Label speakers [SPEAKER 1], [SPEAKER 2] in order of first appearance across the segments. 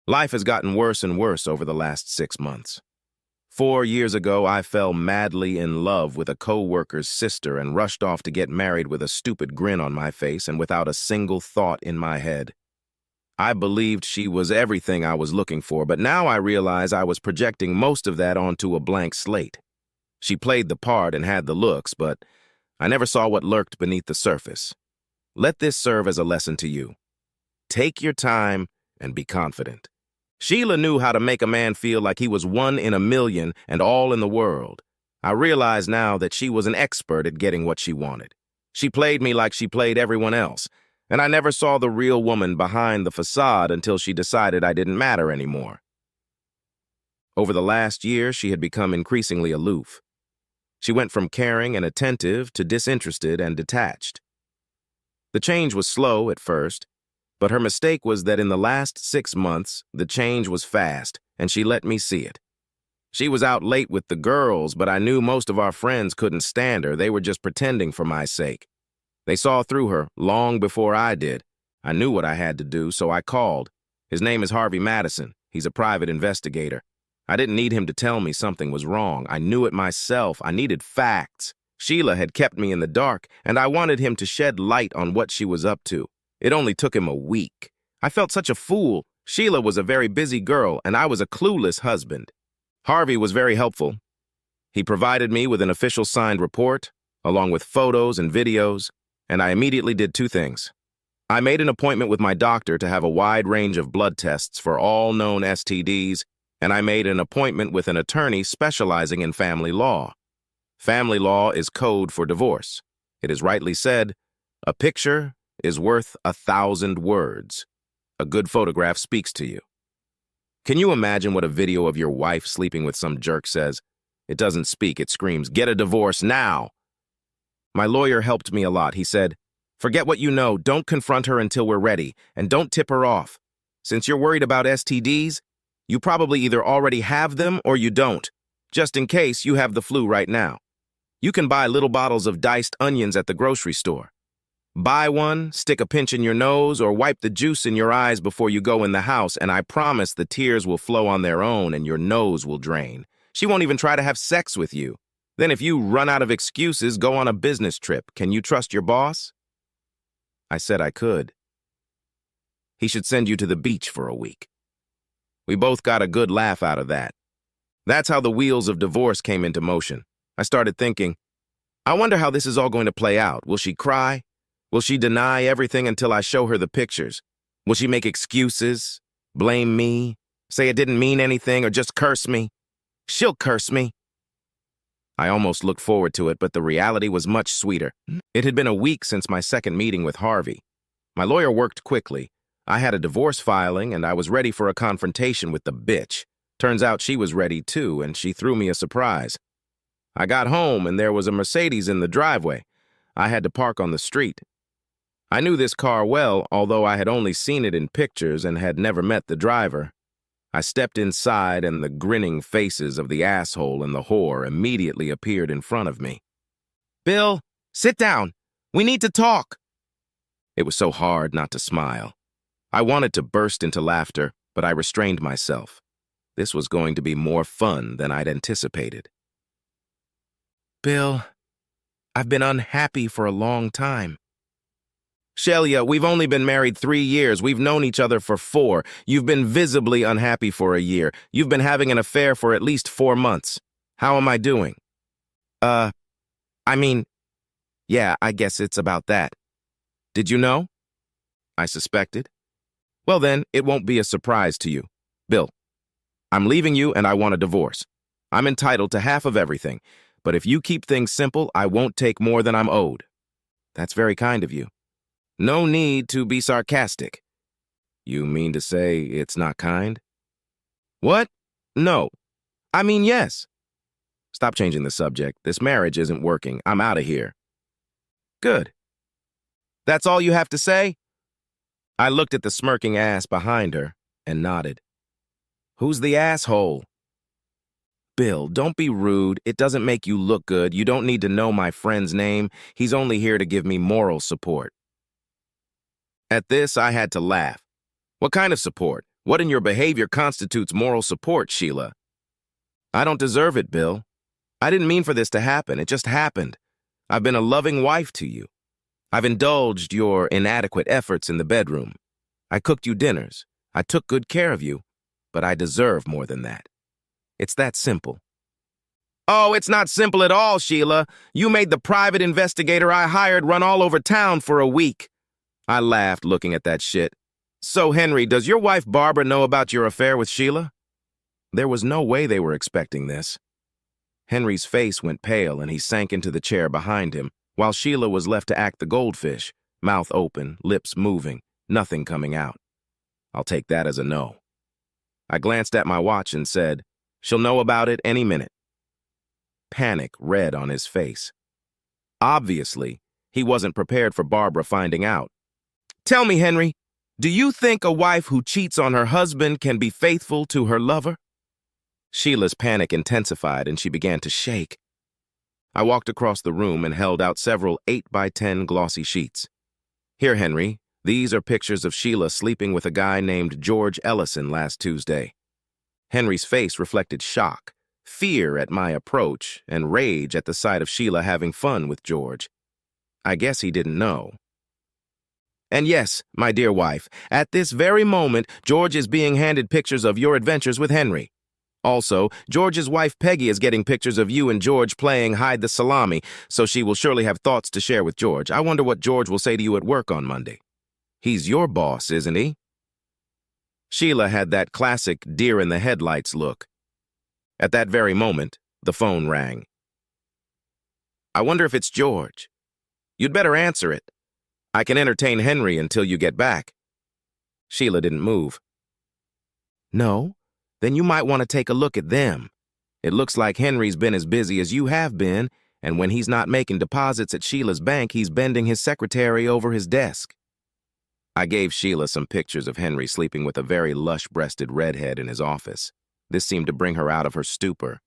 [SPEAKER 1] Life has gotten worse and worse over the last 6 months. 4 years ago, I fell madly in love with a co-worker's sister and rushed off to get married with a stupid grin on my face and without a single thought in my head. I believed she was everything I was looking for, but now I realize I was projecting most of that onto a blank slate. She played the part and had the looks, but I never saw what lurked beneath the surface. Let this serve as a lesson to you. Take your time and be confident. Sheila knew how to make a man feel like he was one in a million and all in the world. I realize now that she was an expert at getting what she wanted. She played me like she played everyone else, and I never saw the real woman behind the facade until she decided I didn't matter anymore. Over the last year, she had become increasingly aloof. She went from caring and attentive to disinterested and detached. The change was slow at first, but her mistake was that in the last 6 months, the change was fast, and she let me see it. She was out late with the girls, but I knew most of our friends couldn't stand her. They were just pretending for my sake. They saw through her long before I did. I knew what I had to do, so I called. His name is Harvey Madison. He's a private investigator. I didn't need him to tell me something was wrong. I knew it myself. I needed facts. Sheila had kept me in the dark, and I wanted him to shed light on what she was up to. It only took him a week. I felt such a fool. Sheila was a very busy girl, and I was a clueless husband. Harvey was very helpful. He provided me with an official signed report, along with photos and videos, and I immediately did 2 things. I made an appointment with my doctor to have a wide range of blood tests for all known STDs, and I made an appointment with an attorney specializing in family law. Family law is code for divorce. It is rightly said, a picture is worth 1,000 words. A good photograph speaks to you. Can you imagine what a video of your wife sleeping with some jerk says? It doesn't speak, it screams, "Get a divorce now!" My lawyer helped me a lot. He said, "Forget what you know, don't confront her until we're ready, and don't tip her off. Since you're worried about STDs, you probably either already have them or you don't. Just in case, you have the flu right now. You can buy little bottles of diced onions at the grocery store. Buy one, stick a pinch in your nose, or wipe the juice in your eyes before you go in the house, and I promise the tears will flow on their own and your nose will drain. She won't even try to have sex with you. Then if you run out of excuses, go on a business trip. Can you trust your boss?" I said I could. He should send you to the beach for a week. We both got a good laugh out of that. That's how the wheels of divorce came into motion. I started thinking, I wonder how this is all going to play out. Will she cry? Will she deny everything until I show her the pictures? Will she make excuses, blame me, say it didn't mean anything, or just curse me? She'll curse me. I almost looked forward to it, but the reality was much sweeter. It had been a week since my second meeting with Harvey. My lawyer worked quickly. I had a divorce filing, and I was ready for a confrontation with the bitch. Turns out she was ready too, and she threw me a surprise. I got home, and there was a Mercedes in the driveway. I had to park on the street. I knew this car well, although I had only seen it in pictures and had never met the driver. I stepped inside, and the grinning faces of the asshole and the whore immediately appeared in front of me. "Bill, sit down. We need to talk." It was so hard not to smile. I wanted to burst into laughter, but I restrained myself. This was going to be more fun than I'd anticipated. "Bill, I've been unhappy for a long time." "Shelia, we've only been married 3 years. We've known each other for 4. You've been visibly unhappy for a year. You've been having an affair for at least 4 months. How am I doing?" Yeah, I guess it's about that." "Did you know?" "I suspected." "Well then, it won't be a surprise to you. Bill, I'm leaving you and I want a divorce. I'm entitled to half of everything, but if you keep things simple, I won't take more than I'm owed." "That's very kind of you." "No need to be sarcastic." "You mean to say it's not kind?" "What? No. I mean, yes." "Stop changing the subject. This marriage isn't working. I'm out of here." "Good. That's all you have to say?" I looked at the smirking ass behind her and nodded. "Who's the asshole?" "Bill, don't be rude. It doesn't make you look good. You don't need to know my friend's name. He's only here to give me moral support." At this, I had to laugh. "What kind of support? What in your behavior constitutes moral support, Sheila? I don't deserve it, Bill. I didn't mean for this to happen. It just happened. I've been a loving wife to you. I've indulged your inadequate efforts in the bedroom. I cooked you dinners. I took good care of you. But I deserve more than that. It's that simple. Oh, it's not simple at all, Sheila. You made the private investigator I hired run all over town for a week. I laughed looking at that shit. So, Henry, does your wife Barbara know about your affair with Sheila? There was no way they were expecting this. Henry's face went pale and he sank into the chair behind him, while Sheila was left to act the goldfish, mouth open, lips moving, nothing coming out. I'll take that as a no. I glanced at my watch and said, she'll know about it any minute. Panic read on his face. Obviously, he wasn't prepared for Barbara finding out. Tell me, Henry, do you think a wife who cheats on her husband can be faithful to her lover? Sheila's panic intensified and she began to shake. I walked across the room and held out several 8x10 glossy sheets. Here, Henry, these are pictures of Sheila sleeping with a guy named George Ellison last Tuesday. Henry's face reflected shock, fear at my approach, and rage at the sight of Sheila having fun with George. I guess he didn't know. And yes, my dear wife, at this very moment, George is being handed pictures of your adventures with Henry. Also, George's wife Peggy is getting pictures of you and George playing hide the salami, so she will surely have thoughts to share with George. I wonder what George will say to you at work on Monday. He's your boss, isn't he? Sheila had that classic deer-in-the-headlights look. At that very moment, the phone rang. I wonder if it's George. You'd better answer it. I can entertain Henry until you get back. Sheila didn't move. No? Then you might want to take a look at them. It looks like Henry's been as busy as you have been, and when he's not making deposits at Sheila's bank, he's bending his secretary over his desk. I gave Sheila some pictures of Henry sleeping with a very lush-breasted redhead in his office. This seemed to bring her out of her stupor.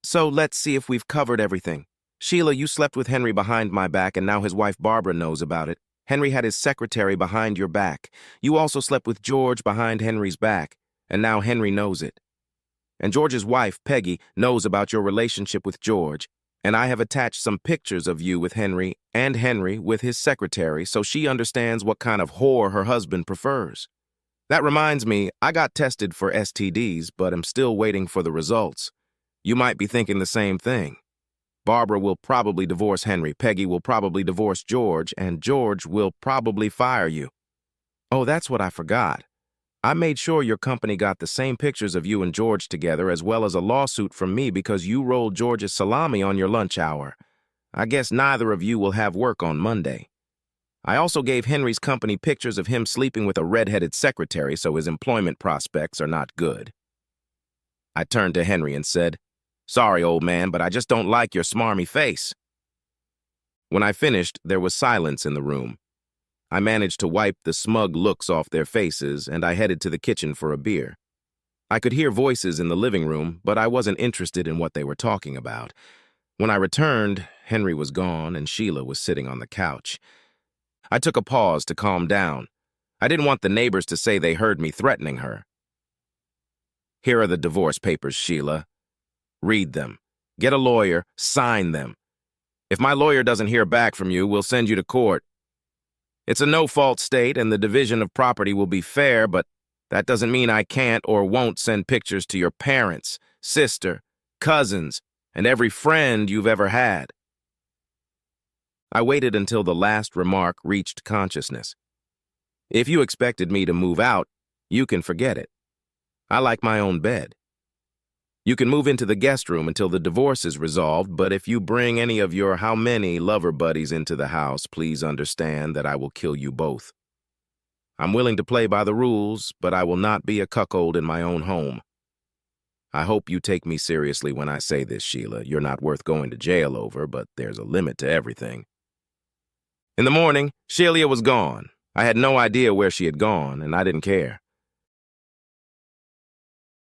[SPEAKER 1] So let's see if we've covered everything. Sheila, you slept with Henry behind my back, and now his wife Barbara knows about it. Henry had his secretary behind your back. You also slept with George behind Henry's back, and now Henry knows it. And George's wife, Peggy, knows about your relationship with George, and I have attached some pictures of you with Henry and Henry with his secretary so she understands what kind of whore her husband prefers. That reminds me, I got tested for STDs, but I'm still waiting for the results. You might be thinking the same thing. Barbara will probably divorce Henry, Peggy will probably divorce George, and George will probably fire you. Oh, that's what I forgot. I made sure your company got the same pictures of you and George together, as well as a lawsuit from me because you rolled George's salami on your lunch hour. I guess neither of you will have work on Monday. I also gave Henry's company pictures of him sleeping with a red-headed secretary, so his employment prospects are not good. I turned to Henry and said, Sorry, old man, but I just don't like your smarmy face. When I finished, there was silence in the room. I managed to wipe the smug looks off their faces, and I headed to the kitchen for a beer. I could hear voices in the living room, but I wasn't interested in what they were talking about. When I returned, Henry was gone, and Sheila was sitting on the couch. I took a pause to calm down. I didn't want the neighbors to say they heard me threatening her. Here are the divorce papers, Sheila. Read them. Get a lawyer. Sign them. If my lawyer doesn't hear back from you, we'll send you to court. It's a no-fault state, and the division of property will be fair, but that doesn't mean I can't or won't send pictures to your parents, sister, cousins, and every friend you've ever had. I waited until the last remark reached consciousness. If you expected me to move out, you can forget it. I like my own bed. You can move into the guest room until the divorce is resolved, but if you bring any of your how many lover buddies into the house, please understand that I will kill you both. I'm willing to play by the rules, but I will not be a cuckold in my own home. I hope you take me seriously when I say this, Sheila. You're not worth going to jail over, but there's a limit to everything. In the morning, Sheila was gone. I had no idea where she had gone, and I didn't care.